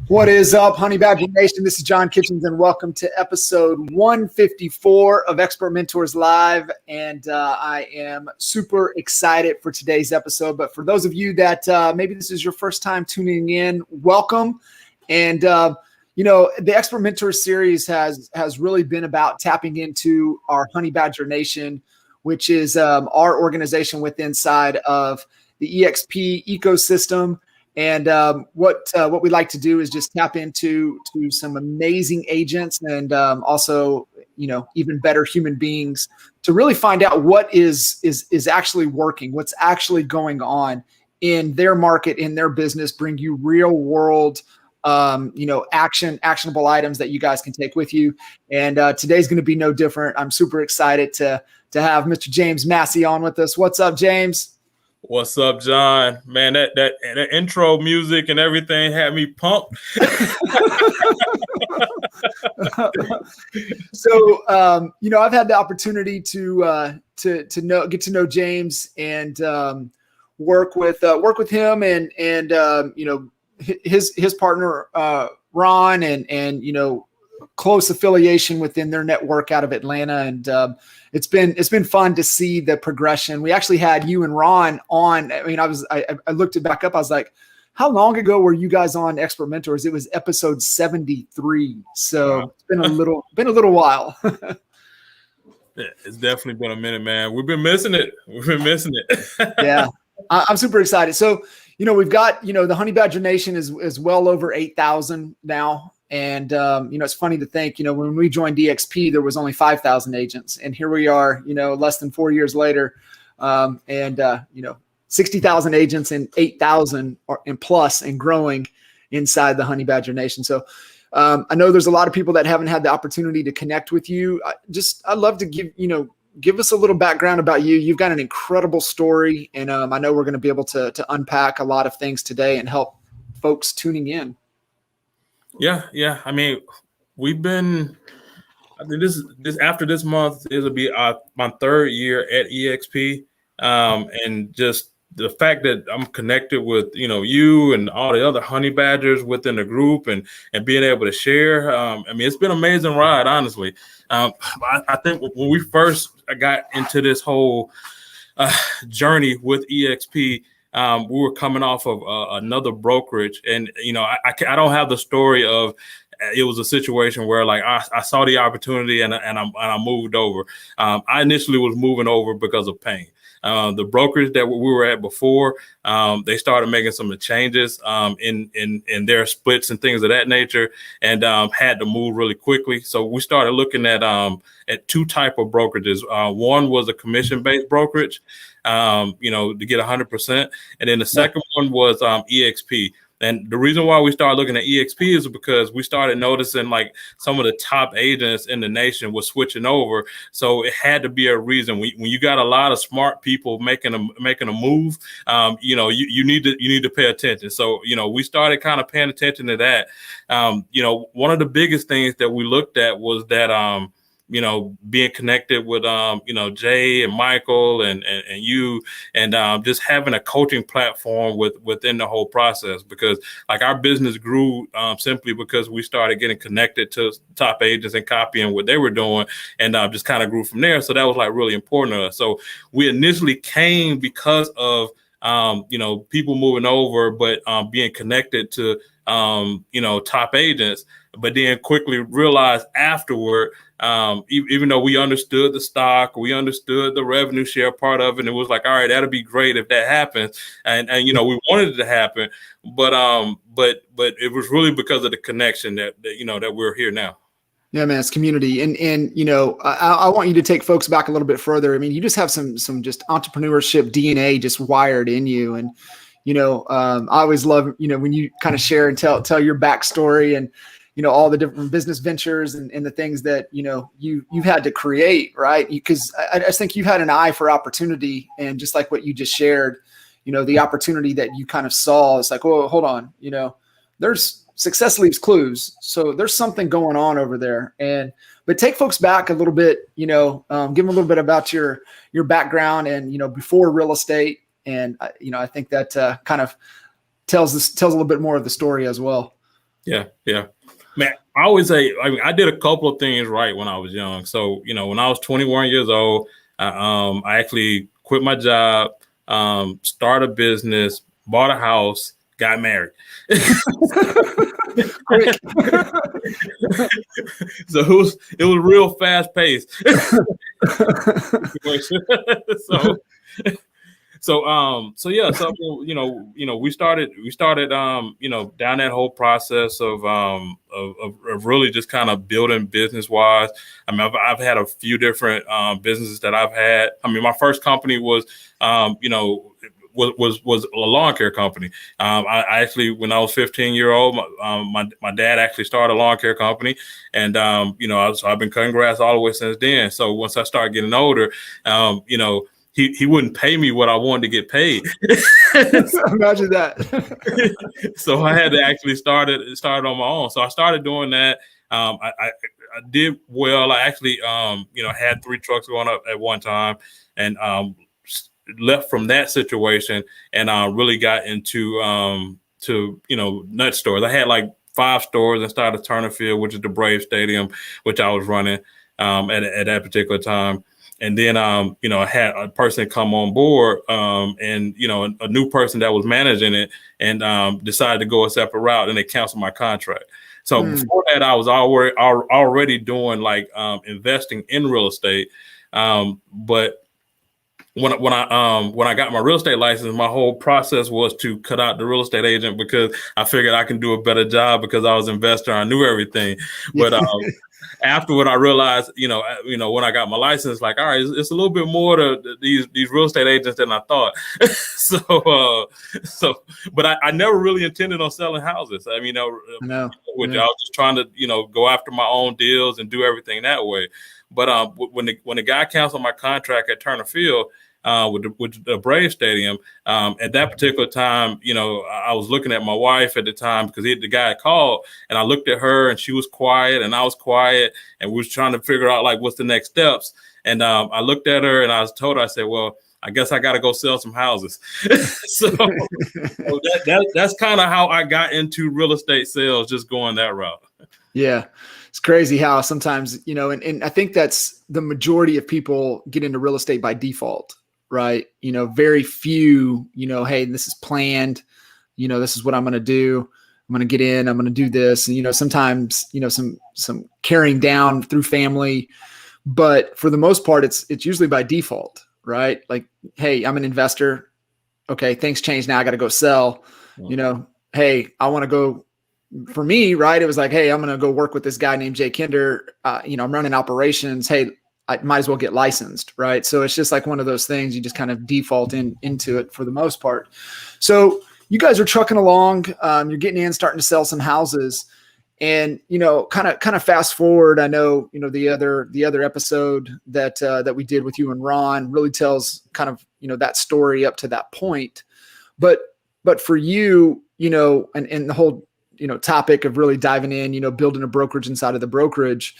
What is up, Honey Badger Nation? This is John Kitchens, and welcome to episode 154 of Expert Mentors Live. And I am super excited for today's episode. But for those of you that maybe this is your first time tuning in, welcome. And the Expert Mentors series has really been about tapping into our Honey Badger Nation, which is our organization within inside of the EXP ecosystem. And what we like to do is just tap into some amazing agents and also, even better human beings to really find out what is actually working, what's actually going on in their market, in their business, bring you real world, actionable items that you guys can take with you. And today's going to be no different. I'm super excited to have Mr. James Massey on with us. What's up, James? What's up, John? Man, that intro music and everything had me pumped. So, I've had the opportunity to get to know James and work with him and his partner Ron and close affiliation within their network out of Atlanta, and it's been fun to see the progression. We actually had you and Ron on. I mean, I looked it back up. I was like, how long ago were you guys on Expert Mentors? It was episode 73. So wow. It's been a little while. Yeah, it's definitely been a minute, man. We've been missing it. Yeah, I'm super excited. So, we've got, the Honey Badger Nation is well over 8,000 now. And, it's funny to think, when we joined DXP, there was only 5,000 agents. And here we are, less than 4 years later, 60,000 agents and 8,000 and plus and growing inside the Honey Badger Nation. So I know there's a lot of people that haven't had the opportunity to connect with you. I'd love to give us a little background about you. You've got an incredible story. And I know we're going to be able to unpack a lot of things today and help folks tuning in. Yeah. I mean, this after this month, it'll be my third year at EXP. And just the fact that I'm connected with, you and all the other honey badgers within the group and being able to share. It's been an amazing ride, honestly. I think when we first got into this whole journey with EXP, we were coming off of another brokerage, and I don't have the story of it was a situation where like I saw the opportunity and I moved over. I initially was moving over because of pain. The brokerage that we were at before, they started making some of the changes in their splits and things of that nature, and had to move really quickly. So we started looking at two type of brokerages. One was a commission-based brokerage, to get 100%, and then the second one was EXP. And the reason why we started looking at EXP is because we started noticing like some of the top agents in the nation were switching over. So it had to be a reason. When you got a lot of smart people making a move, you need to pay attention. So, we started kind of paying attention to that. One of the biggest things that we looked at was that, being connected with, Jay and Michael and you, and just having a coaching platform within the whole process, because like our business grew simply because we started getting connected to top agents and copying what they were doing, and just kind of grew from there. So that was like really important to us. So we initially came because of, people moving over, but being connected to, top agents, but then quickly realized afterward, even though we understood the stock, we understood the revenue share part of it, and it was like, all right, that'll be great if that happens. And we wanted it to happen, but it was really because of the connection that we're here now. Yeah, man, it's community. And I want you to take folks back a little bit further. I mean, you just have some just entrepreneurship DNA just wired in you. And, I always love, when you kind of share and tell your backstory and, all the different business ventures and the things that, you've had to create, right? Because I just think you've had an eye for opportunity. And just like what you just shared, the opportunity that you kind of saw, it's like, well, hold on, there's success leaves clues. So there's something going on over there. But take folks back a little bit, give them a little bit about your background and, before real estate. And, I think that kind of tells a little bit more of the story as well. Yeah. Yeah. Man, I always say, I mean, I did a couple of things right when I was young. So, when I was 21 years old, I actually quit my job, started a business, bought a house, got married. Quick. So it was real fast paced. So yeah, so we started down that whole process of really just kind of building business wise. I mean, I've had a few different businesses that I've had. I mean, my first company was was a lawn care company. I actually, when I was 15-year-old, my dad actually started a lawn care company, and I've been cutting grass all the way since then. So once I started getting older, he wouldn't pay me what I wanted to get paid. Imagine that. So I had to actually start on my own. So I started doing that. I did well. I actually had 3 trucks going up at one time, and left from that situation and really got into nut stores. I had like 5 stores and started Turner Field, which is the Brave Stadium, which I was running at that particular time. And then, I had a person come on board and, a new person that was managing it and decided to go a separate route, and they canceled my contract. So before that, I was already doing like investing in real estate. But when I got my real estate license, my whole process was to cut out the real estate agent because I figured I can do a better job because I was an investor. I knew everything. But afterward, I realized, when I got my license, like, all right, it's a little bit more to these real estate agents than I thought. But I never really intended on selling houses. I mean, I was just trying to, go after my own deals and do everything that way. But when the guy canceled my contract at Turner Field, with the Brave Stadium, at that particular time, I was looking at my wife at the time because the guy called, and I looked at her, and she was quiet, and I was quiet, and we was trying to figure out like what's the next steps. And I looked at her, and I told her, I said, well, I guess I got to go sell some houses. so that's kind of how I got into real estate sales, just going that route. Yeah. It's crazy how sometimes, and I think that's the majority of people get into real estate by default, right? Very few, hey, this is planned, this is what I'm going to do. I'm going to get in, I'm going to do this. And, sometimes, some carrying down through family, but for the most part, it's usually by default, right? Like, hey, I'm an investor. Okay. Things change now. I got to go sell, hey, I want to go. For me, right, it was like, hey, I'm going to go work with this guy named Jay Kinder. I'm running operations. Hey, I might as well get licensed, right? So it's just like one of those things. You just kind of default into it for the most part. So you guys are trucking along. You're getting in, starting to sell some houses, and kind of fast forward. I know the other episode that we did with you and Ron really tells kind of that story up to that point. But for you, and the whole topic of really diving in, building a brokerage inside of the brokerage,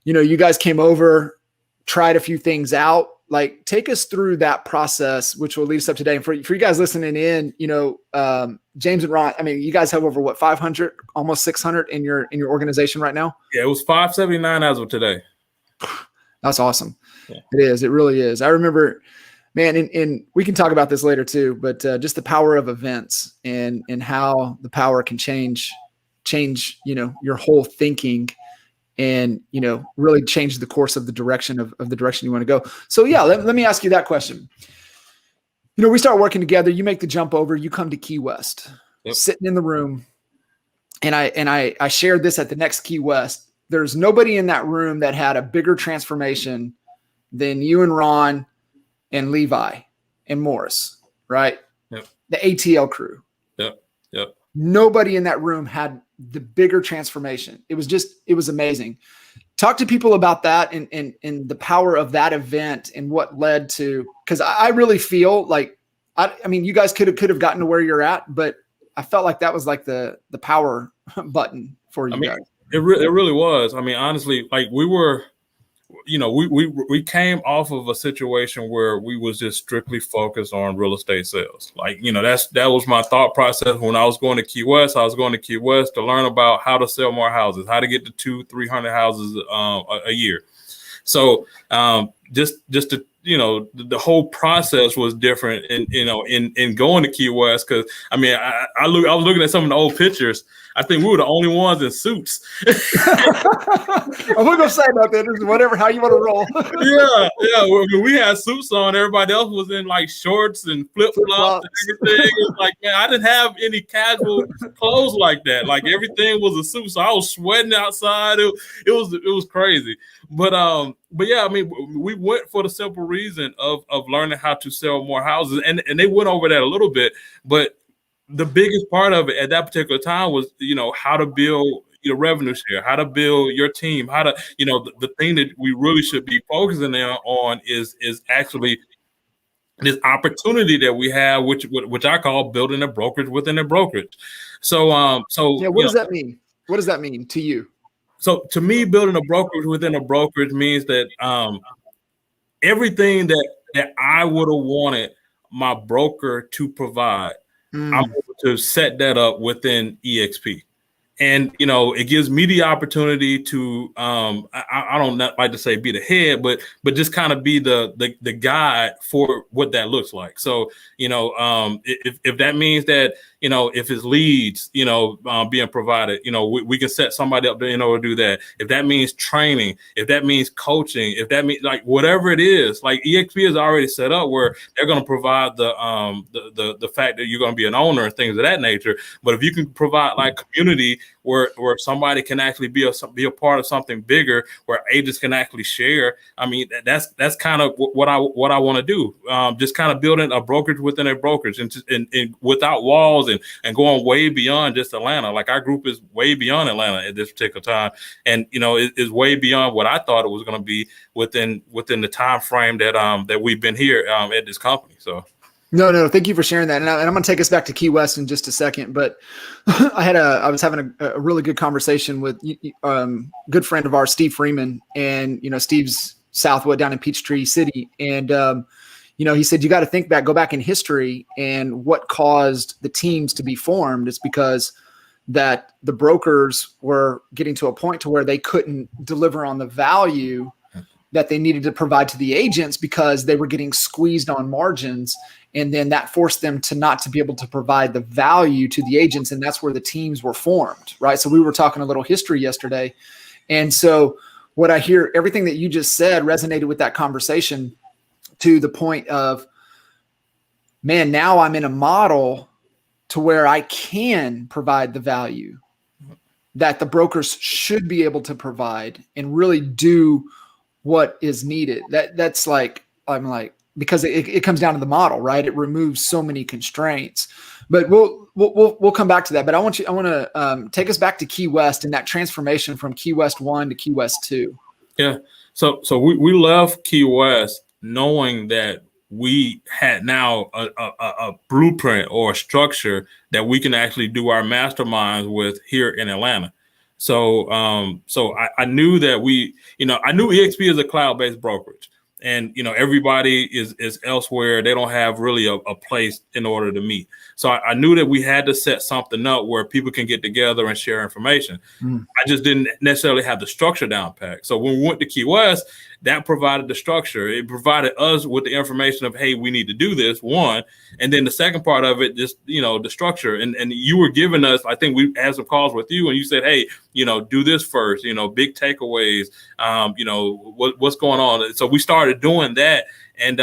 you guys came over, tried a few things out. Like, take us through that process, which will lead us up today. And for you guys listening in, James and Ron, I mean, you guys have over 500, almost 600 in your organization right now. Yeah, it was 579 as of today. That's awesome. Yeah. It is. It really is. I remember, man, and we can talk about this later too, but just the power of events and how the power can change, your whole thinking and, really change the course of the direction of the direction you want to go. So yeah, let me ask you that question. We start working together, you make the jump over, you come to Key West, sitting in the room. And I shared this at the next Key West. There's nobody in that room that had a bigger transformation than you and Ron and Levi and Morris, right? Yep. The ATL crew. Yep. Nobody in that room had the bigger transformation. It was amazing. Talk to people about that and the power of that event and what led to, because I really feel like, I mean, you guys could have gotten to where you're at, but I felt like that was like the power button for you guys. It really was. I mean, honestly, like we were we came off of a situation where we was just strictly focused on real estate sales. Like, that was my thought process when I was going to Key West. I was going to Key West to learn about how to sell more houses, how to get to 200-300 houses a year. So just to, the whole process was different in going to Key West. Cause I mean, I was looking at some of the old pictures. I think we were the only ones in suits. I'm gonna say about that. Whatever, how you want to roll. yeah. We had suits on. Everybody else was in like shorts and flip flops and everything. It was like, man, I didn't have any casual clothes like that. Like everything was a suit, so I was sweating outside. It was crazy. But yeah, I mean, we went for the simple reason of learning how to sell more houses, and they went over that a little bit, but the biggest part of it at that particular time was, how to build your revenue share, how to build your team, how to, the thing that we really should be focusing on is actually this opportunity that we have, which I call building a brokerage within a brokerage. So yeah, what does that mean? What does that mean to you? So to me, building a brokerage within a brokerage means that everything that I would have wanted my broker to provide, I'm able to set that up within EXP. And, it gives me the opportunity to, I don't like to say be the head, but just kind of be the guide for what that looks like. So, if that means that, if it's leads, being provided, we can set somebody up to, to do that. If that means training, if that means coaching, if that means like whatever it is, like EXP is already set up where they're going to provide the fact that you're going to be an owner and things of that nature. But if you can provide like community where somebody can actually be a part of something bigger, where agents can actually share. I mean, that's kind of what I want to do. Just kind of building a brokerage within a brokerage, and without walls and going way beyond just Atlanta. Like our group is way beyond Atlanta at this particular time, and it is way beyond what I thought it was going to be within the time frame that we've been here at this company. So. No, thank you for sharing that. And I'm going to take us back to Key West in just a second. But I was having a really good conversation with a good friend of ours, Steve Freeman, and Steve's Southwood down in Peachtree City, and he said you got to go back in history, and what caused the teams to be formed is because that the brokers were getting to a point to where they couldn't deliver on the value that they needed to provide to the agents because they were getting squeezed on margins. And then that forced them to not to be able to provide the value to the agents. And that's where the teams were formed, right? So we were talking a little history yesterday. And so what I hear, everything that you just said resonated with that conversation to the point of, man, now I'm in a model to where I can provide the value that the brokers should be able to provide and really do what is needed. That's like, I'm like, because it comes down to the model, right? It removes so many constraints, but we'll come back to that. But I want to take us back to Key West and that transformation from Key West 1 to Key West 2. Yeah. So we left Key West knowing that we had now a blueprint or a structure that we can actually do our masterminds with here in Atlanta. So I knew that I knew EXP is a cloud-based brokerage. And, everybody is elsewhere. They don't have really a place in order to meet. So I knew that we had to set something up where people can get together and share information. I just didn't necessarily have the structure down packed. So when we went to Key West, that provided the structure. It provided us with the information of, hey, we need to do this, one. And then the second part of it, just, the structure. And you were giving us, I think we had some calls with you and you said, hey, do this first, big takeaways, what's going on. So we started doing that and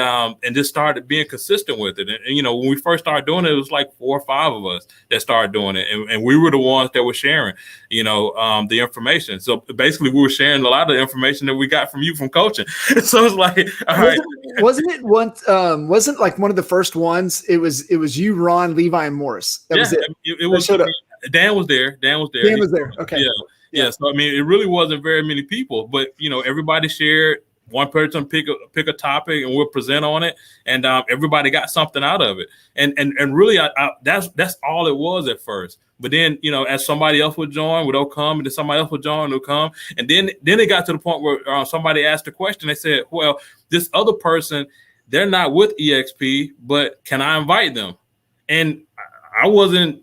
just started being consistent with it. And when we first started doing it, it was like 4 or 5 of us that started doing it. And we were the ones that were sharing, the information. So basically we were sharing a lot of the information that we got from you from coaching. So it's like, all right. Wasn't it wasn't like one of the first ones? It was you, Ron, Levi, and Morris. That was it. It was Dan was there. Dan was there. Okay. Yeah. So, I mean, it really wasn't very many people, but, everybody shared one person pick a topic and we'll present on it, and everybody got something out of it. And really, that's all it was at first. But then, as somebody else would join, they'll come, and then somebody else would join, they'll come, and then it got to the point where somebody asked a question. They said, "Well, this other person, they're not with EXP, but can I invite them?" And I wasn't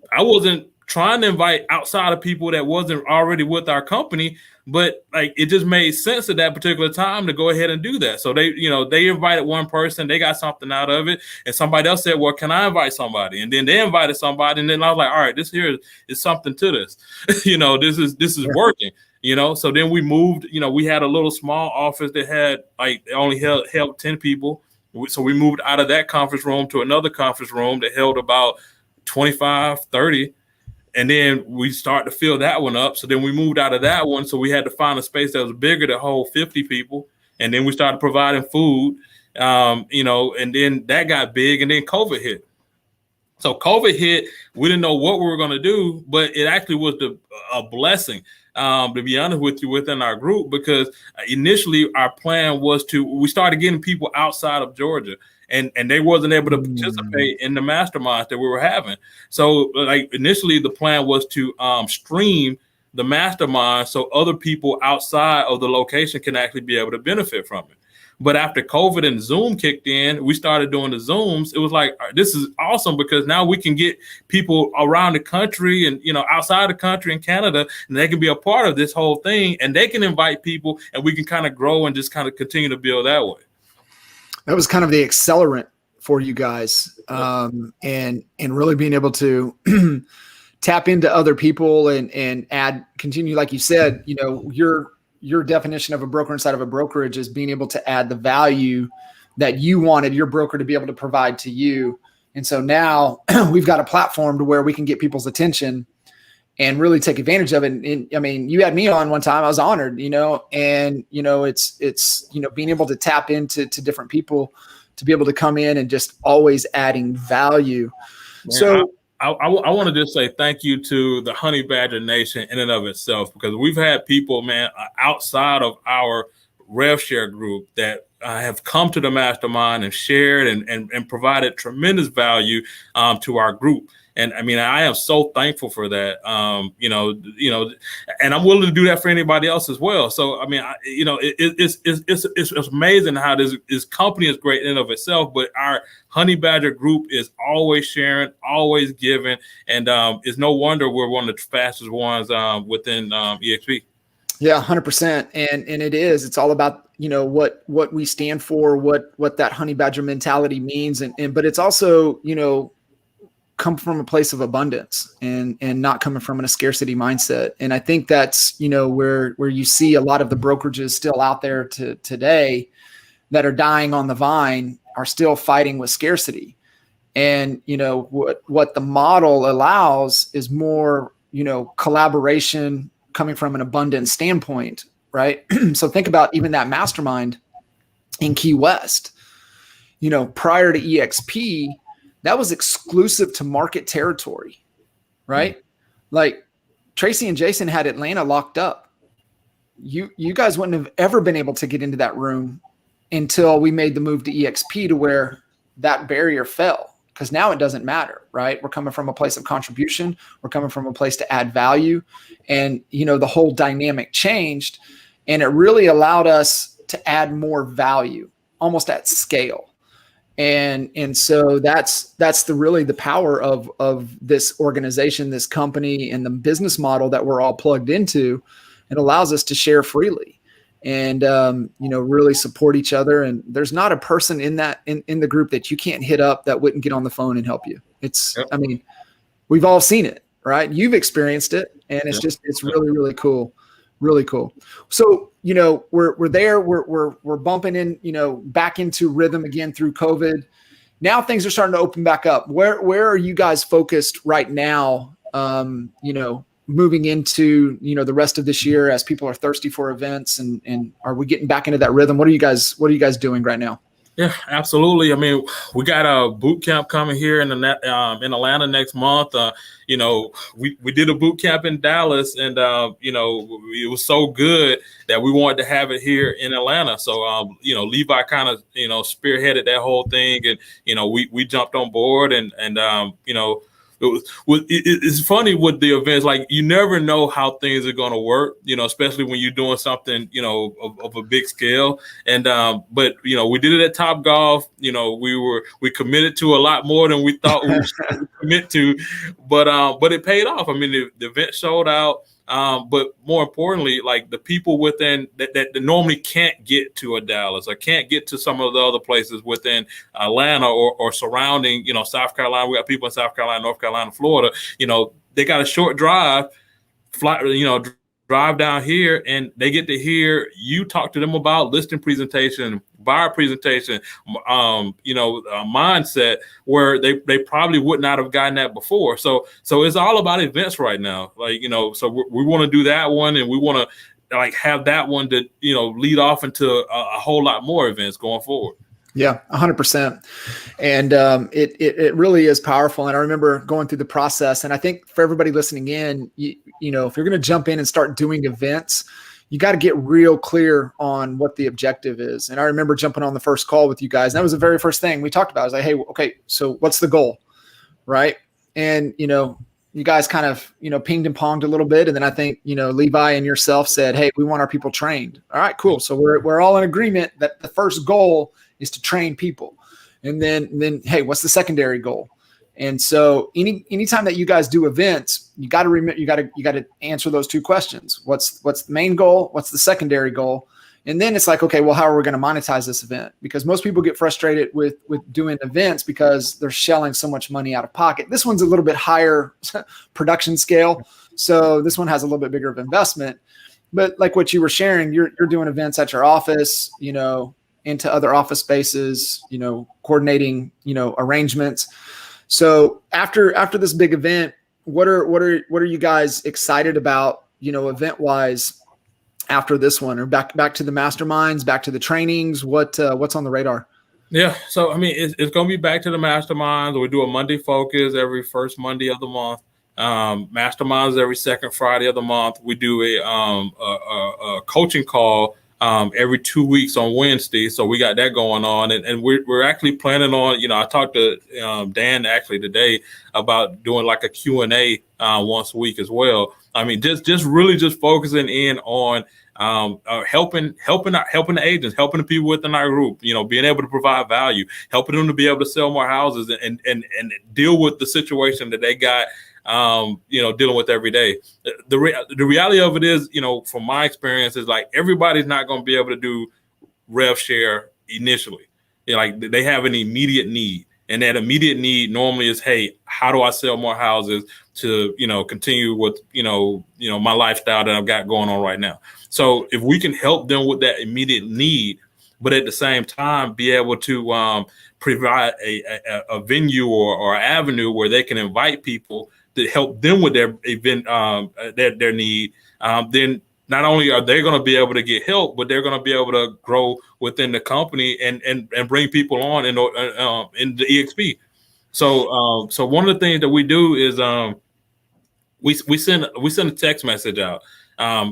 trying to invite outside of people that wasn't already with our company, but like it just made sense at that particular time to go ahead and do that. So they invited one person, they got something out of it, and somebody else said, "Well, can I invite somebody?" And then they invited somebody, and then I was like, "All right, this here is something to this." This is working. So then we moved. We had a little small office that had they only held 10 people. So we moved out of that conference room to another conference room that held about 25, 30. And then we started to fill that one up. So then we moved out of that one. So we had to find a space that was bigger to hold 50 people. And then we started providing food, and then that got big. And then COVID hit. So COVID hit. We didn't know what we were going to do, but it actually was a blessing, to be honest with you, within our group, because initially our plan was we started getting people outside of Georgia. And they wasn't able to participate in the masterminds that we were having. So initially the plan was to stream the mastermind so other people outside of the location can actually be able to benefit from it. But after COVID and Zoom kicked in, we started doing the Zooms. It was like, this is awesome, because now we can get people around the country and, outside the country in Canada, and they can be a part of this whole thing, and they can invite people, and we can kind of grow and just kind of continue to build that way. That was kind of the accelerant for you guys, and really being able to tap into other people and continue, like you said, your definition of a broker inside of a brokerage is being able to add the value that you wanted your broker to be able to provide to you. And so now we've got a platform to where we can get people's attention and really take advantage of it. And I mean, you had me on one time, I was honored, and, it's being able to tap into different people to be able to come in and just always adding value. Man, so I want to just say thank you to the Honey Badger Nation in and of itself, because we've had people, man, outside of our rev share group that have come to the mastermind and shared and provided tremendous value to our group. And I mean, I am so thankful for that, and I'm willing to do that for anybody else as well. So, I mean, it's amazing how this company is great in and of itself, but our Honey Badger group is always sharing, always giving, and it's no wonder we're one of the fastest ones within EXP. Yeah, 100%. And it is. It's all about, what we stand for, what that Honey Badger mentality means, but it's also, come from a place of abundance and not coming from a scarcity mindset. And I think that's, where you see a lot of the brokerages still out there today that are dying on the vine are still fighting with scarcity. And, what the model allows is more, collaboration coming from an abundant standpoint, right? So think about even that mastermind in Key West, prior to EXP, that was exclusive to market territory, right? Like Tracy and Jason had Atlanta locked up. You guys wouldn't have ever been able to get into that room until we made the move to EXP, to where that barrier fell, because now it doesn't matter, right? We're coming from a place of contribution. We're coming from a place to add value, and the whole dynamic changed, and it really allowed us to add more value almost at scale. And so that's really the power of this organization, this company, and the business model that we're all plugged into. It allows us to share freely and, really support each other. And there's not a person in the group that you can't hit up that wouldn't get on the phone and help you. I mean, we've all seen it, right? You've experienced it, and it's really, really cool. Really cool. So, we're there, we're bumping in, back into rhythm again through COVID. Now things are starting to open back up. Where are you guys focused right now? Moving into, the rest of this year as people are thirsty for events, and are we getting back into that rhythm? What are you guys doing right now? Yeah, absolutely. I mean, we got a boot camp coming here in Atlanta next month. We did a boot camp in Dallas, and it was so good that we wanted to have it here in Atlanta. So Levi kind of spearheaded that whole thing, and we jumped on board, it's funny with the events. Like, you never know how things are going to work, especially when you're doing something, of a big scale. And but we did it at Top Golf. We committed to a lot more than we thought we should commit to, but it paid off. I mean, the event sold out. But more importantly, like, the people within that normally can't get to a Dallas or can't get to some of the other places within Atlanta or surrounding, South Carolina. We got people in South Carolina, North Carolina, Florida. They got a short drive, fly, drive down here, and they get to hear you talk to them about listing presentation, buyer presentation, mindset, where they probably would not have gotten that before. So it's all about events right now. Like, so we want to do that one, and we want to have that one to, lead off into a whole lot more events going forward. Yeah, 100%. And it really is powerful. And I remember going through the process, and I think for everybody listening in, if you're going to jump in and start doing events, you got to get real clear on what the objective is. And I remember jumping on the first call with you guys. And that was the very first thing we talked about. I was like, hey, okay, so what's the goal? Right. And, you guys kind of, pinged and ponged a little bit. And then I think, Levi and yourself said, hey, we want our people trained. All right, cool. So we're all in agreement that the first goal is to train people. And then, hey, what's the secondary goal? And so anytime that you guys do events, you got to answer those two questions. What's the main goal? What's the secondary goal? And then it's like, okay, well, how are we going to monetize this event? Because most people get frustrated with doing events because they're shelling so much money out of pocket. This one's a little bit higher production scale. So this one has a little bit bigger of investment. But like what you were sharing, you're doing events at your office, into other office spaces, coordinating, arrangements. So after this big event, what are you guys excited about, event wise, after this one, or back to the masterminds, back to the trainings? What's on the radar? Yeah. So, I mean, it's going to be back to the masterminds. We do a Monday focus every first Monday of the month. Masterminds every second Friday of the month. We do a coaching call every 2 weeks on Wednesday. So we got that going on, and we're actually planning on, I talked to Dan actually today about doing like a Q&A once a week as well. I mean, just really just focusing in on helping the agents, helping the people within our group, being able to provide value, helping them to be able to sell more houses and deal with the situation that they got, dealing with every day. The reality of it is, from my experience, is like, everybody's not going to be able to do rev share initially. Like, they have an immediate need. And that immediate need normally is, hey, how do I sell more houses to, continue with, my lifestyle that I've got going on right now? So if we can help them with that immediate need, but at the same time be able to provide a venue or avenue where they can invite people to help them with their event, their need, then not only are they going to be able to get help, but they're going to be able to grow within the company and bring people on in the EXP. So one of the things that we do is we send a text message out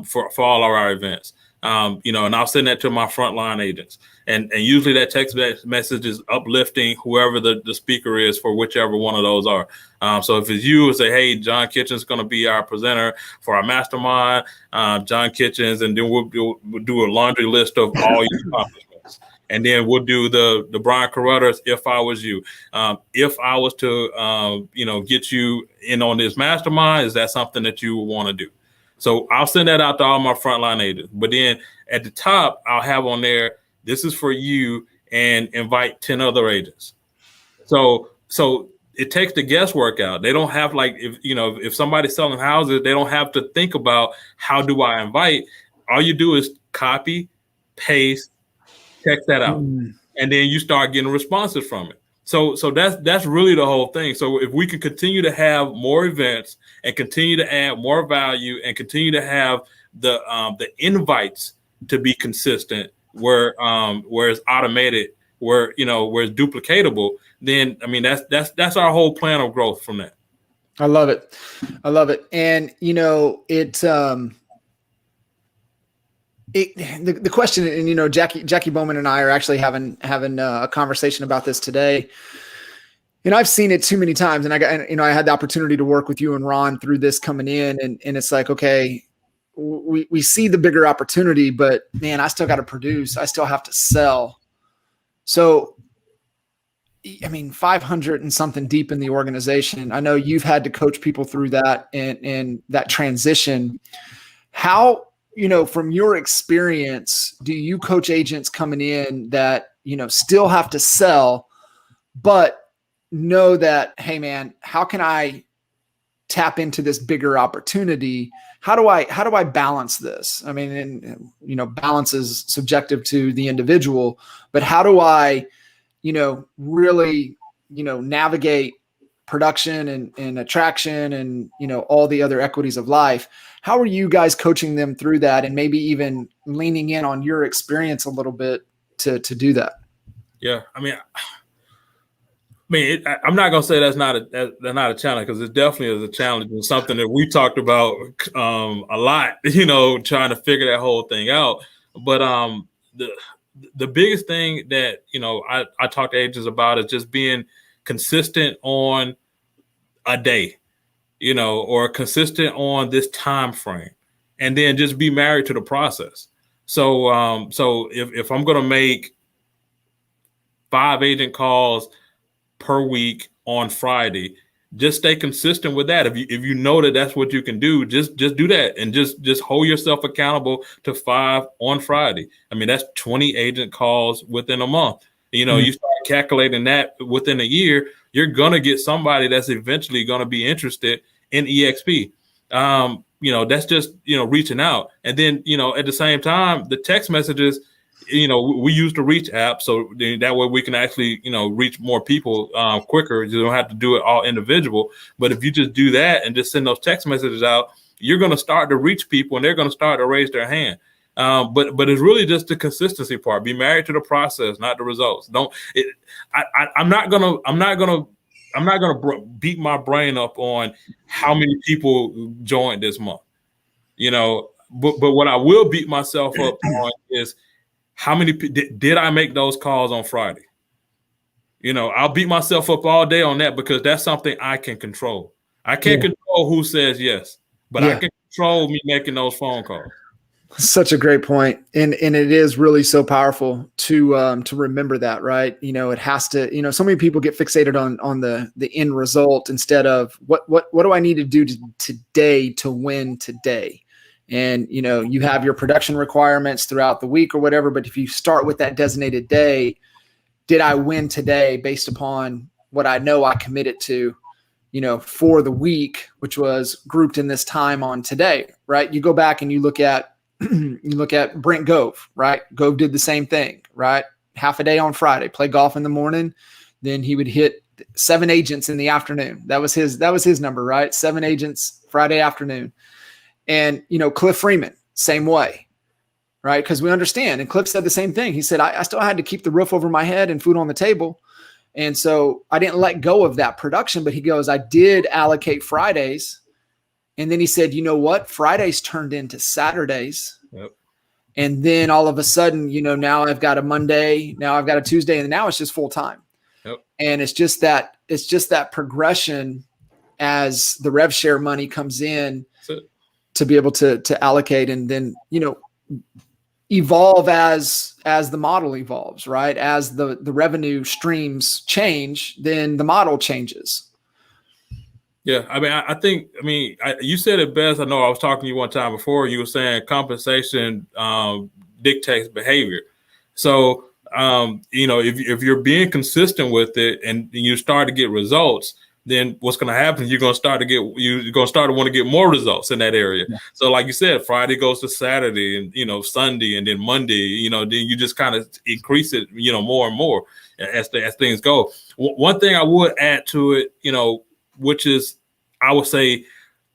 for all of our events. And I'll send that to my frontline agents. And usually that text message is uplifting whoever the speaker is for whichever one of those are. So if it's you, say, hey, John Kitchen's going to be our presenter for our mastermind, John Kitchen's, and then we'll do a laundry list of all your accomplishments. And then we'll do the Brian Carruthers, if I was you. If I was to, get you in on this mastermind, is that something that you would want to do? So I'll send that out to all my frontline agents. But then at the top, I'll have on there, this is for you, and invite 10 other agents. So it takes the guesswork out. They don't have, like, if somebody's selling houses, they don't have to think about, how do I invite? All you do is copy, paste, text that out. And then you start getting responses from it. So that's really the whole thing. So if we can continue to have more events and continue to add more value and continue to have the invites to be consistent, where it's automated, where it's duplicatable, then I mean that's our whole plan of growth from that. I love it. I love it. And the question, and Jackie Bowman and I are actually having a conversation about this today. And I've seen it too many times. And I had the opportunity to work with you and Ron through this coming in, and it's like, okay, we see the bigger opportunity, but man, I still got to produce. I still have to sell. So, I mean, 500 and something deep in the organization. I know you've had to coach people through that and that transition. How, from your experience, do you coach agents coming in that, still have to sell, but know that, hey man, how can I tap into this bigger opportunity? How do I balance this? I mean, balance is subjective to the individual, but how do I, really, navigate production and attraction and, all the other equities of life? How are you guys coaching them through that, and maybe even leaning in on your experience a little bit to do that? Yeah. I'm not gonna say that's not a challenge, because it definitely is a challenge and something that we talked about a lot. Trying to figure that whole thing out. But the biggest thing that I talk to agents about is just being consistent on a day, or consistent on this time frame, and then just be married to the process. So if I'm gonna make 5 agent calls per week on Friday, just stay consistent with that. If you know that that's what you can do, just do that, and just hold yourself accountable to 5 on Friday. I mean, that's 20 agent calls within a month. You start calculating that within a year, you're gonna get somebody that's eventually gonna be interested in EXP. That's just reaching out, and then at the same time, the text messages. We use the Reach app, so that way we can actually, reach more people quicker. You don't have to do it all individual. But if you just do that and just send those text messages out, you're going to start to reach people, and they're going to start to raise their hand. But it's really just the consistency part. Be married to the process, not the results. I'm not gonna beat my brain up on how many people joined this month. But what I will beat myself up on is, how many did I make those calls on Friday? I'll beat myself up all day on that, because that's something I can control. I can't control who says yes, but I can control me making those phone calls. Such a great point. And it is really so powerful to remember that, right? It has to, so many people get fixated on the end result instead of what do I need to do today to win today? And, you have your production requirements throughout the week or whatever, but if you start with that designated day, did I win today based upon what I know I committed to, for the week, which was grouped in this time on today, right? You go back and you look at Brent Gove, right? Gove did the same thing, right? Half a day on Friday, play golf in the morning. Then he would hit 7 agents in the afternoon. That was his number, right? 7 agents Friday afternoon. And, Cliff Freeman, same way, right? Because we understand. And Cliff said the same thing. He said, I still had to keep the roof over my head and food on the table. And so I didn't let go of that production. But he goes, I did allocate Fridays. And then he said, you know what? Fridays turned into Saturdays. Yep. And then all of a sudden, now I've got a Monday, now I've got a Tuesday, and now it's just full time. Yep. And it's just that progression as the rev share money comes in, to be able to allocate, and then, evolve as the model evolves, right? As the revenue streams change, then the model changes. Yeah. I think you said it best. I know I was talking to you one time before. You were saying compensation dictates behavior. So, if you're being consistent with it and you start to get results, then what's going to happen? You're going to start to want to get more results in that area. Yeah. So like you said, Friday goes to Saturday, and, Sunday, and then Monday, then you just kind of increase it, more and more as things go. One thing I would add to it, which is, I would say,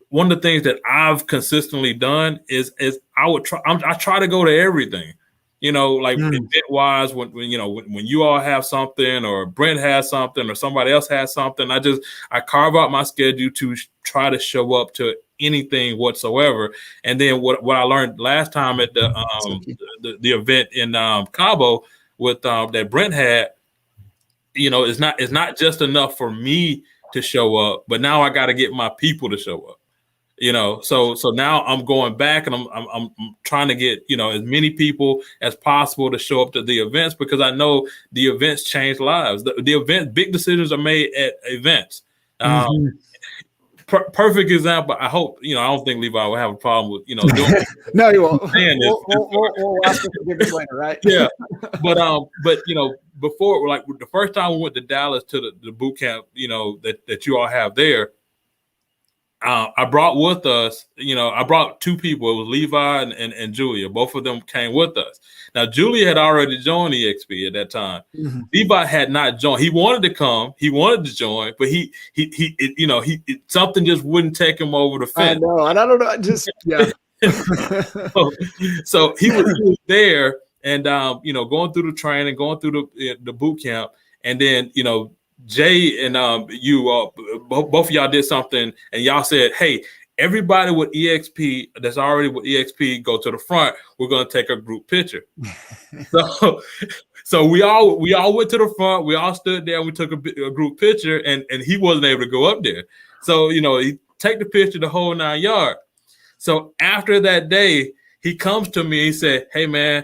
one of the things that I've consistently done is I try to go to everything. like event wise, when you all have something, or Brent has something, or somebody else has something, I carve out my schedule to try to show up to anything whatsoever. And then what I learned last time at the event in Cabo with that Brent had, it's not just enough for me to show up, but now I got to get my people to show up. So now I'm going back, and I'm trying to get as many people as possible to show up to the events, because I know the events change lives. The event, big decisions are made at events. Perfect example. I hope I don't think Levi will have a problem with doing. No, you won't. We'll ask for forgiveness later, right? Yeah, but before, like the first time we went to Dallas to the boot camp, that you all have there. I brought with us, I brought two people. It was Levi and Julia. Both of them came with us. Now, Julia had already joined EXP at that time. Levi had not joined. He wanted to come. He wanted to join, but he something just wouldn't take him over the fence. I know, and I don't know. Just yeah. so he was there, and going through the training, going through the boot camp, and then Jay and both of y'all did something, and y'all said, "Hey, everybody with EXP that's already with EXP, go to the front. We're gonna take a group picture." So we all went to the front. We all stood there, and we took a group picture, and he wasn't able to go up there. So he take the picture, the whole 9 yards. So after that day, he comes to me. He said, "Hey man,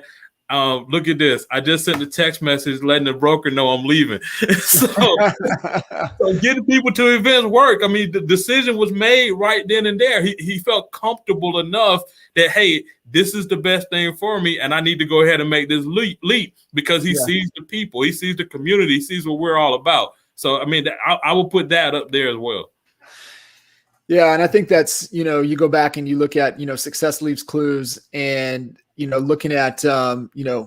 look at this. I just sent a text message letting the broker know I'm leaving." so getting people to events work. I mean, the decision was made right then and there. He felt comfortable enough that, hey, this is the best thing for me, and I need to go ahead and make this leap because he sees the people, he sees the community, he sees what we're all about. So, I mean, I will put that up there as well. Yeah, and I think that's, you go back and you look at, success leaves clues, and looking at,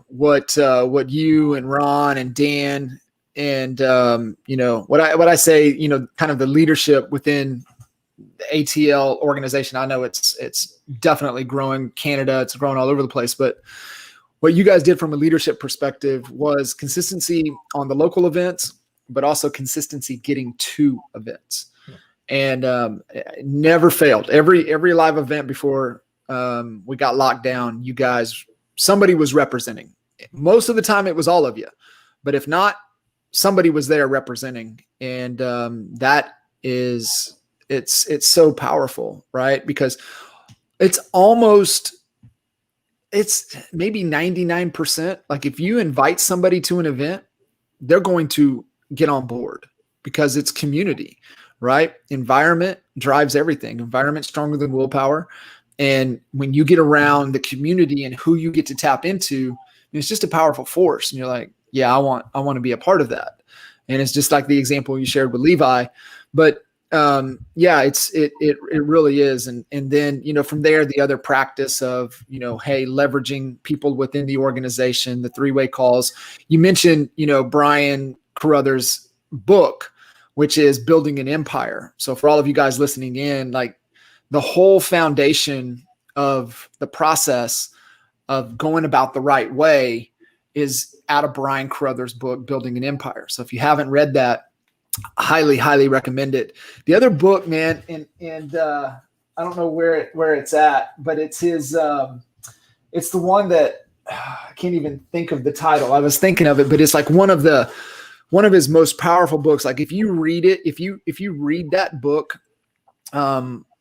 what you and Ron and Dan and, what I say, kind of the leadership within the ATL organization. I know it's definitely growing Canada. It's growing all over the place. But what you guys did from a leadership perspective was consistency on the local events, but also consistency getting to events. And never failed. Every live event before we got locked down, you guys, somebody was representing. Most of the time it was all of you, but if not, somebody was there representing. And that is, it's so powerful, right? Because it's maybe 99%. Like if you invite somebody to an event, they're going to get on board because it's community. Right? Environment drives everything. Environment stronger than willpower. And when you get around the community and who you get to tap into, it's just a powerful force. And you're like, yeah, I want to be a part of that. And it's just like the example you shared with Levi. But it really is. And then, from there, the other practice of, hey, leveraging people within the organization, the three-way calls. You mentioned, Brian Carruthers' book, which is Building an Empire. So for all of you guys listening in, like the whole foundation of the process of going about the right way is out of Brian Carruthers' book, Building an Empire. So if you haven't read that, highly, highly recommend it. The other book, man, and I don't know where it's at, but it's his, it's the one that I can't even think of the title. I was thinking of it, but it's like one of his most powerful books. Like if you read it, if you read that book,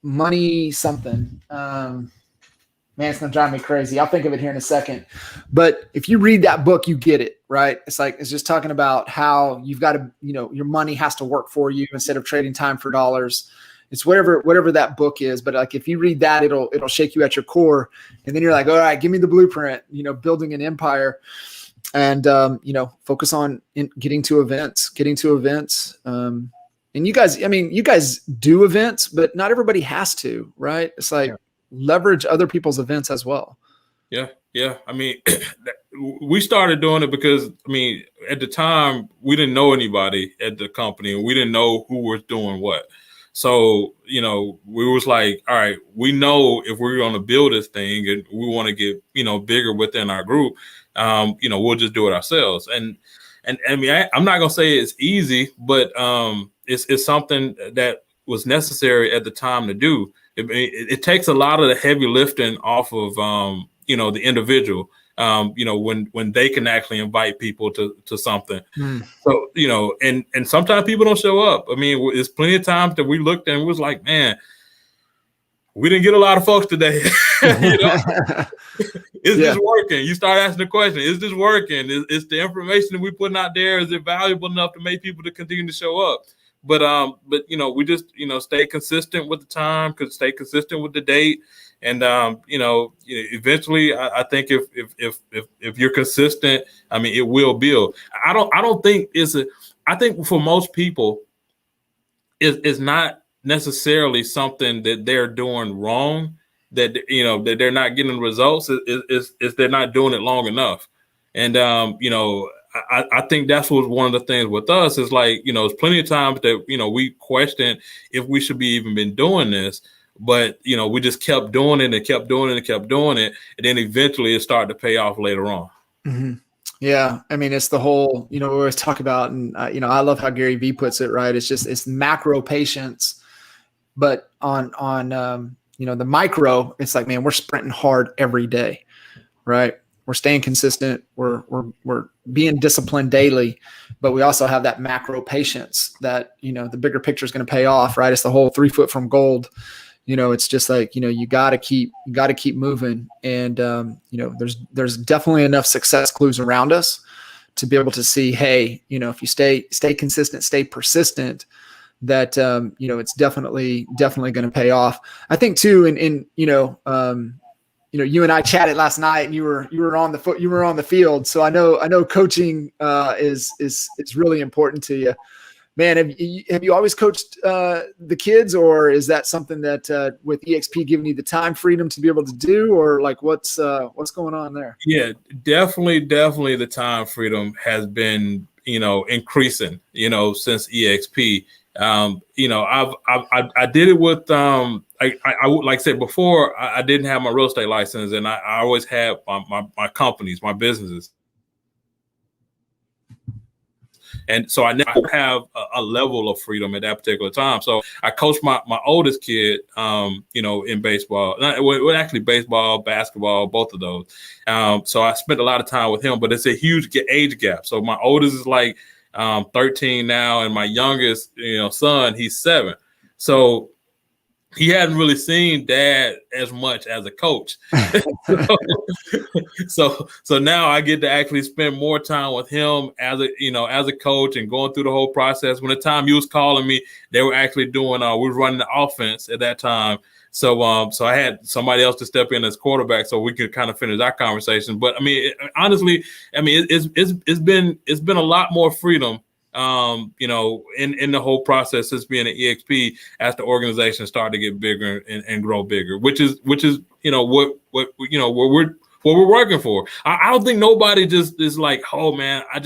Money something, man, it's going to drive me crazy. I'll think of it here in a second. But if you read that book, you get it, right? It's just talking about how you've got to, your money has to work for you instead of trading time for dollars. It's whatever that book is. But like, if you read that, it'll shake you at your core. And then you're like, all right, give me the blueprint, building an empire. And, focus on getting to events. And you guys do events, but not everybody has to, right? It's like leverage other people's events as well. Yeah. I mean, we started doing it because, at the time we didn't know anybody at the company and we didn't know who was doing what. So, we was like, all right, we know if we're going to build this thing and we want to get, bigger within our group, we'll just do it ourselves. And I mean, I'm not gonna say it's easy, but it's something that was necessary at the time to do. It takes a lot of the heavy lifting off of the individual. When they can actually invite people to something. So, and sometimes people don't show up. I mean, there's plenty of times that we looked and was like, man, we didn't get a lot of folks today. Is this working? You start asking the question, is this working? Is the information that we're putting out there, is it valuable enough to make people to continue to show up? But we just, stay consistent with the time, stay consistent with the date. And, eventually I think if you're consistent, I mean, it will build. I don't think I think for most people, it's not necessarily something that they're doing wrong, that, that they're not getting results, is they're not doing it long enough. And, I think that's what one of the things with us is like, there's plenty of times that, we question if we should be even been doing this, but, we just kept doing it and kept doing it and kept doing it. And then eventually it started to pay off later on. Mm-hmm. Yeah. I mean, it's the whole, we always talk about, and, I love how Gary Vee puts it, right? It's macro patience, but on the micro, it's like, man, we're sprinting hard every day, right? We're staying consistent. We're being disciplined daily, but we also have that macro patience that, the bigger picture is going to pay off, right? It's the whole 3 foot from gold. It's just like, you got to keep moving. And, there's definitely enough success clues around us to be able to see, hey, if you stay consistent, stay persistent, that, it's definitely going to pay off. I think too, you and I chatted last night, and you were on the field. So I know coaching is really important to you, man. Have you always coached the kids, or is that something that with EXP giving you the time freedom to be able to do, or like what's going on there? Yeah, definitely the time freedom has been increasing since EXP. I did it with I like I said before, I didn't have my real estate license, and I always had my companies, my businesses. And so I never have a level of freedom at that particular time. So I coached my oldest kid, in baseball. Well, actually baseball, basketball, both of those. So I spent a lot of time with him, but it's a huge age gap. So my oldest is like 13 now, and my youngest, son, he's 7. So he hadn't really seen dad as much as a coach. So now I get to actually spend more time with him as a coach, and going through the whole process. When the time he was calling me, they were actually doing, we were running the offense at that time. So I had somebody else to step in as quarterback so we could kind of finish our conversation. But I mean, honestly, it's been a lot more freedom, in the whole process since being at EXP, as the organization started to get bigger and grow bigger, which is what we're working for. I don't think nobody just is like, oh man, I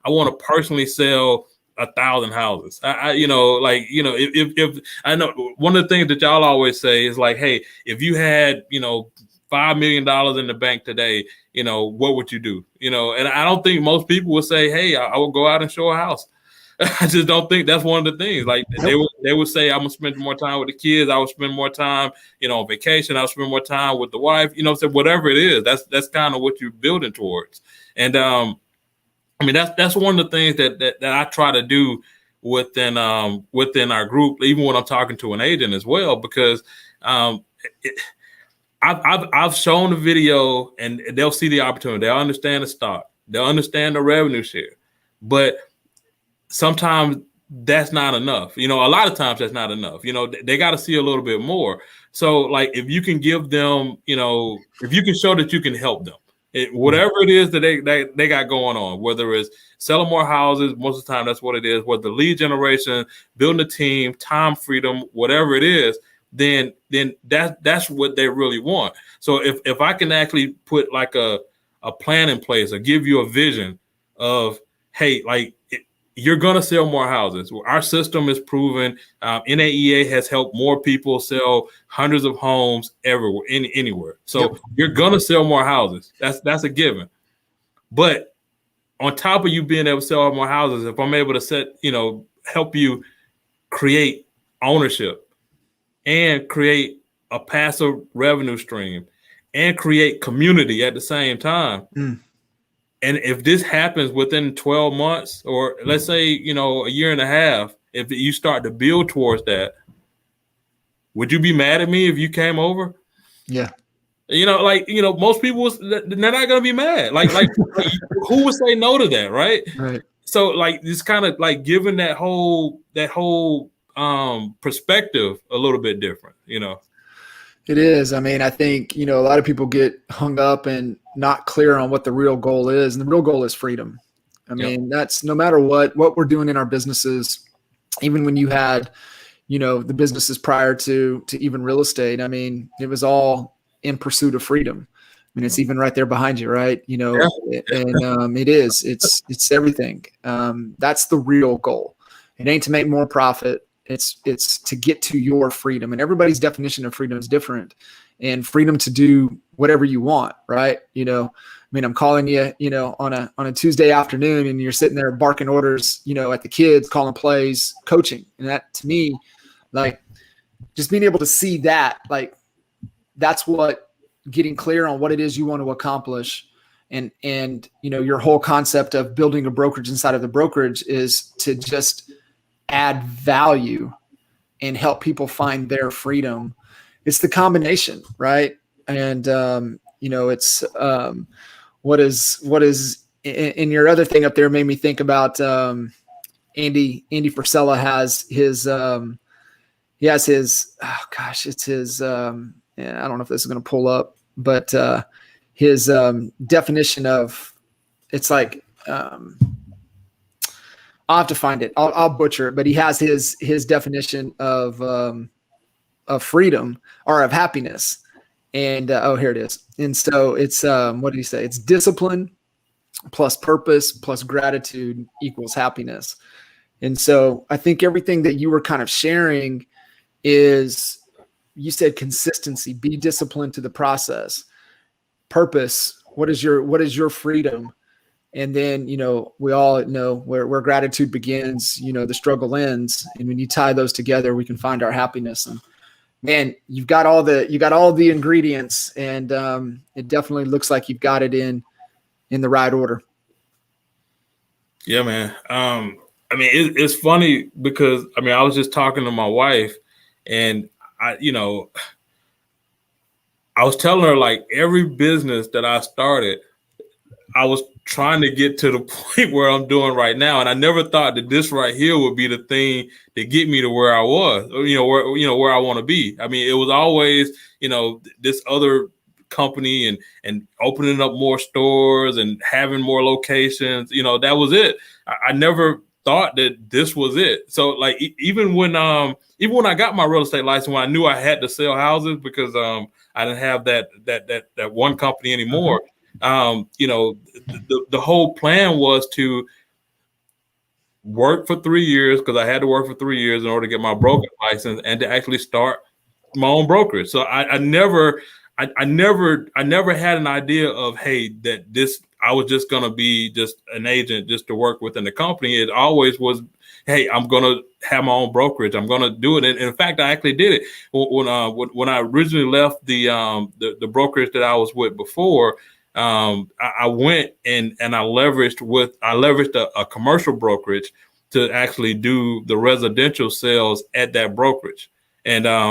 want to personally sell 1,000 houses. If I know one of the things that y'all always say is like, hey, if you had $5 million in the bank today, what would you do? And I don't think most people would say, hey, I would go out and show a house. I just don't think that's one of the things. Like they would say, I'm gonna spend more time with the kids. I would spend more time, on vacation. I would spend more time with the wife. So whatever it is, that's kind of what you're building towards. And that's one of the things that I try to do within our group, even when I'm talking to an agent as well, because I've shown the video, and they'll see the opportunity. They'll understand the stock. They'll understand the revenue share, but sometimes that's not enough. A lot of times that's not enough. They got to see a little bit more. So like, if you can give them, if you can show that you can help them, whatever it is that they got going on, whether it's selling more houses, most of the time that's what it is, whether lead generation, building a team, time freedom, whatever it is, then that's what they really want. So if I can actually put like a plan in place, or give you a vision of, hey, like, you're going to sell more houses. Our system is proven. NAEA has helped more people sell hundreds of homes everywhere, anywhere. So You're going to sell more houses. That's a given. But on top of you being able to sell more houses, if I'm able to help you create ownership and create a passive revenue stream and create community at the same time. Mm. And if this happens within 12 months, or let's say, a year and a half, if you start to build towards that, would you be mad at me if you came over? Yeah. Most people, they're not going to be mad. Like who would say no to that, right? Right. So it's kind of like giving that whole perspective a little bit different, It is. I mean, I think, a lot of people get hung up and not clear on what the real goal is. And the real goal is freedom. I mean, that's no matter what we're doing in our businesses, even when you had, the businesses prior to even real estate. I mean, it was all in pursuit of freedom. I mean, it's even right there behind you, right? And it's everything. That's the real goal. It ain't to make more profit. It's to get to your freedom, and everybody's definition of freedom is different, and freedom to do whatever you want, right? I'm calling you, on a Tuesday afternoon, and you're sitting there barking orders, at the kids, calling plays, coaching. And that, to me, like, just being able to see that, like, that's what getting clear on what it is you want to accomplish. And your whole concept of building a brokerage inside of the brokerage is to just add value and help people find their freedom. It's the combination, right? And it's what is in your other thing up there made me think about Andy Frisella has his it's his I don't know if this is going to pull up, but his definition of, it's like, I'll have to find it. I'll butcher it, but he has his definition of freedom, or of happiness. And here it is. And so it's what did he say? It's discipline plus purpose plus gratitude equals happiness. And so I think everything that you were kind of sharing is, you said consistency, be disciplined to the process. Purpose, what is your freedom? And then, we all know where gratitude begins, the struggle ends. And when you tie those together, we can find our happiness. And man, you got all the ingredients, and it definitely looks like you've got it in the right order. Yeah, man. It's funny because, I was just talking to my wife, and I was telling her, like, every business that I started, I was trying to get to the point where I'm doing right now. And I never thought that this right here would be the thing to get me to where I was, or, where I want to be. I mean, it was always, this other company and opening up more stores and having more locations, that was it. I never thought that this was it. So, like, even when I got my real estate license, when I knew I had to sell houses because I didn't have that one company anymore. The whole plan was to work for 3 years, because I had to work for 3 years in order to get my brokerage license, and to actually start my own brokerage. So I never had an idea of, hey, that this, I was just going to be just an agent just to work within the company. It always was, hey, I'm going to have my own brokerage. I'm going to do it. And in fact, I actually did it when I originally left the brokerage that I was with before. I went and I leveraged a commercial brokerage to actually do the residential sales at that brokerage. And I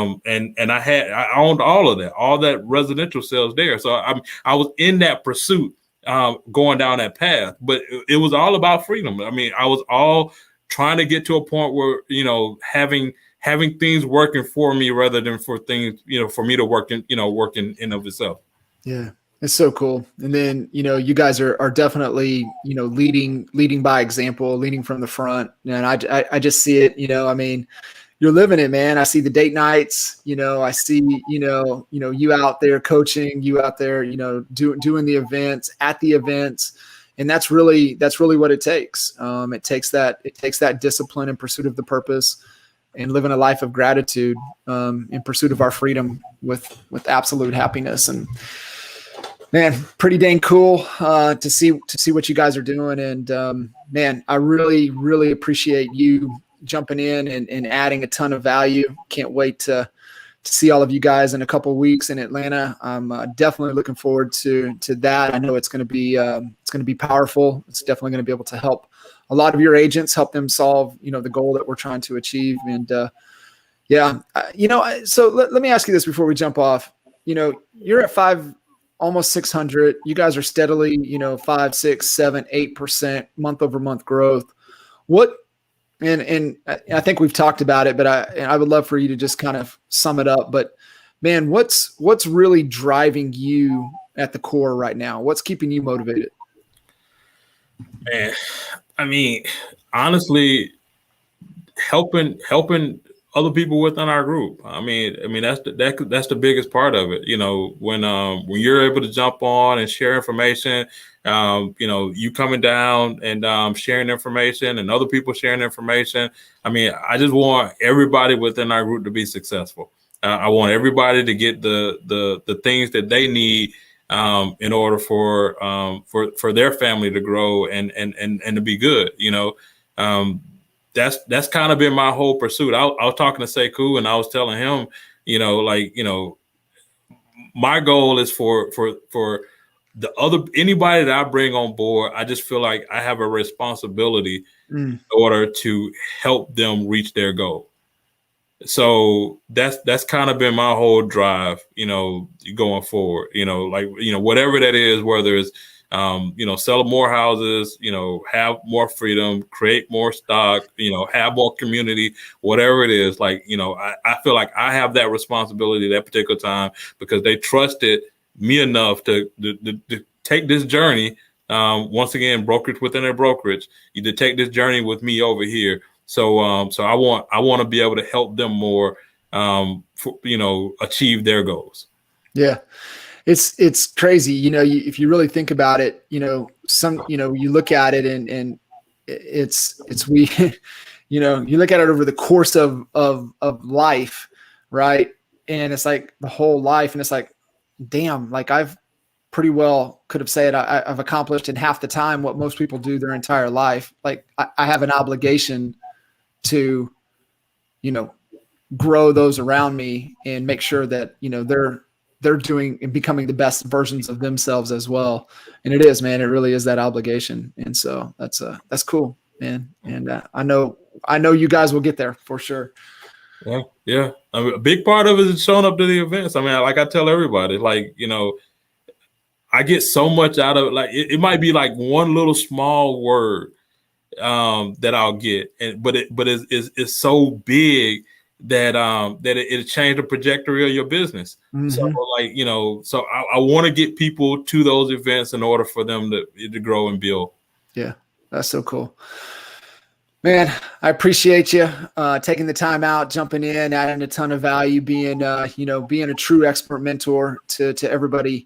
owned all that residential sales there. So I was in that pursuit, going down that path, but it was all about freedom. I mean, I was all trying to get to a point where, having things working for me rather than for things, for me to work in of itself. Yeah. It's so cool. And then, you guys are definitely, leading by example, leading from the front. And I just see it, you're living it, man. I see the date nights, I see, you out there coaching, you out there, doing the events, at the events. And that's really what it takes. It takes that discipline in pursuit of the purpose, and living a life of gratitude, in pursuit of our freedom with absolute happiness. And Man, pretty dang cool to see what you guys are doing, and man, I really really appreciate you jumping in and adding a ton of value. Can't wait to see all of you guys in a couple of weeks in Atlanta. I'm definitely looking forward to that. I know it's going to be powerful. It's definitely going to be able to help a lot of your agents, help them solve the goal that we're trying to achieve. And so let me ask you this before we jump off. You're at almost 600. You guys are steadily, 5, 6, 7, 8% month over month growth. And I think we've talked about it, but I would love for you to just kind of sum it up. But man, what's really driving you at the core right now? What's keeping you motivated? Man, I mean, honestly, helping other people within our group. I mean that's the biggest part of it. When you're able to jump on and share information, you coming down and sharing information and other people sharing information. I mean, I just want everybody within our group to be successful. I want everybody to get the things that they need in order for their family to grow and to be good. That's kind of been my whole pursuit. I was talking to Sekou and I was telling him, my goal is for anybody that I bring on board. I just feel like I have a responsibility in order to help them reach their goal. So that's kind of been my whole drive, going forward, whatever that is, whether it's, sell more houses, have more freedom, create more stock, have more community, whatever it is. I feel like I have that responsibility at that particular time because they trusted me enough to take this journey. Once again, brokerage within a brokerage, you to take this journey with me over here. So I want to be able to help them more, achieve their goals. Yeah. It's crazy. If you really think about it, you look at it and we, you look at it over the course of life. Right. And it's like the whole life. And it's like, damn, like I've pretty well could have said I've accomplished in half the time what most people do their entire life. Like I have an obligation to, grow those around me and make sure that, they're doing and becoming the best versions of themselves as well. And it is, man, it really is that obligation. And so that's cool, man. And I know you guys will get there for sure. Yeah. I mean, a big part of it is showing up to the events. I mean, like I tell everybody, I get so much out of it. It might be like one little small word that I'll get, but it's so big that it changed the trajectory of your business. Mm-hmm. So I want to get people to those events in order for them to grow and build. Yeah, that's so cool, man. I appreciate you taking the time out, jumping in, adding a ton of value, being a true expert mentor to everybody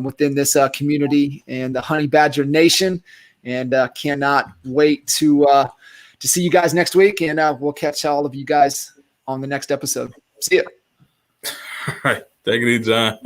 within this community and the Honey Badger Nation. And cannot wait to see you guys next week. And we'll catch all of you guys on the next episode. See ya. All right. Take it easy, John.